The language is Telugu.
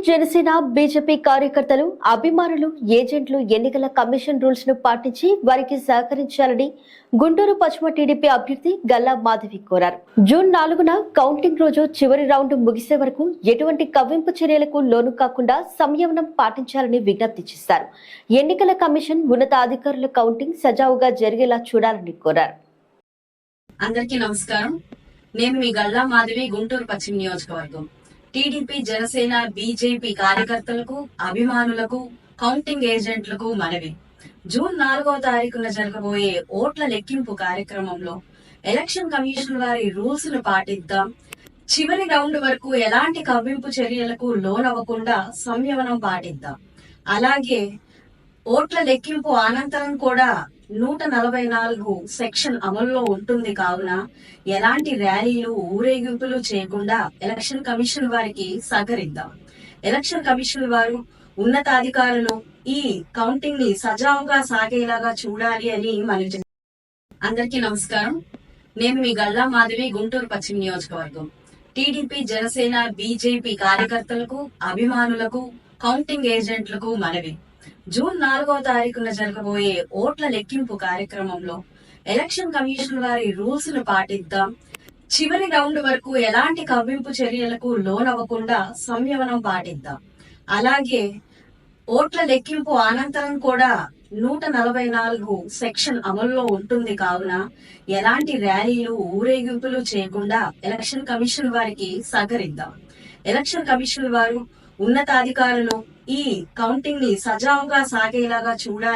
జనసేన బీజేపీ కార్యకర్తలు అభిమానులు ఏజెంట్లు ఎన్నికల కమిషన్ రూల్స్ ను పాటించి వారికి సహకరించాలని గుంటూరు పశ్చిమ టీడీపీ అభ్యర్థి గల్లా మాధవి కోరారు. జూన్ 4న కౌంటింగ్ రోజు చివరి రౌండ్ ముగిసే వరకు ఎటువంటి కవ్వింపు చర్యలకు లోను కాకుండా సంయమనం పాటించాలని విజ్ఞప్తి చేశారు. ఎన్నికల కమిషన్ ఉన్నతాధికారుల కౌంటింగ్ సజావుగా జరిగేలా చూడాలని కోరారు. అందరికీ నమస్కారం. నేను మీ గల్లా మాధవి, గుంటూరు పశ్చిమ నియోజకవర్గం. టీడీపీ, జనసేన, బీజేపీ కార్యకర్తలకు, అభిమానులకు, కౌంటింగ్ ఏజెంట్లకు మనవి. జూన్ 4వ తారీఖున జరగబోయే ఓట్ల లెక్కింపు కార్యక్రమంలో ఎలక్షన్ కమిషన్ వారి రూల్స్ ను పాటిద్దాం. చివరి రౌండ్ వరకు ఎలాంటి కవ్వింపు చర్యలకు లోనవ్వకుండా సంయమనం పాటిద్దాం. అలాగే ఓట్ల లెక్కింపు అనంతరం కూడా 144 సెక్షన్ అమల్లో ఉంటుంది కావున ఎలాంటి ర్యాలీలు, ఊరేగింపులు చేయకుండా ఎలక్షన్ కమిషన్ వారికి సహకరిద్దాం. ఎలక్షన్ కమిషన్ వారు, ఉన్నతాధికారులు ఈ కౌంటింగ్ ని సజావుగా సాగేలాగా చూడాలి అని మనవి. అందరికీ నమస్కారం. నేను మీ గల్లా మాధవి, గుంటూరు పశ్చిమ నియోజకవర్గం. టీడీపీ, జనసేన, బీజేపీ కార్యకర్తలకు, అభిమానులకు, కౌంటింగ్ ఏజెంట్లకు మనవి. జూన్ 4వ తారీఖున జరగబోయే ఓట్ల లెక్కింపు కార్యక్రమంలో ఎలక్షన్ కమిషన్ వారి రూల్స్ ను పాటిద్దాం. చివరి రౌండ్ వరకు ఎలాంటి కవ్వింపు చర్యలకు లోనవ్వకుండా సంయమనం పాటిద్దాం. అలాగే ఓట్ల లెక్కింపు అనంతరం కూడా 144 సెక్షన్ అమల్లో ఉంటుంది కావున ఎలాంటి ర్యాలీలు, ఊరేగింపులు చేయకుండా ఎలక్షన్ కమిషన్ వారికి సహకరిద్దాం. ఎలక్షన్ కమిషన్ వారు, ఉన్నతాధికారులు ఈ కౌంటింగ్ ని సజావుగా సాగేలాగా చూడాలి.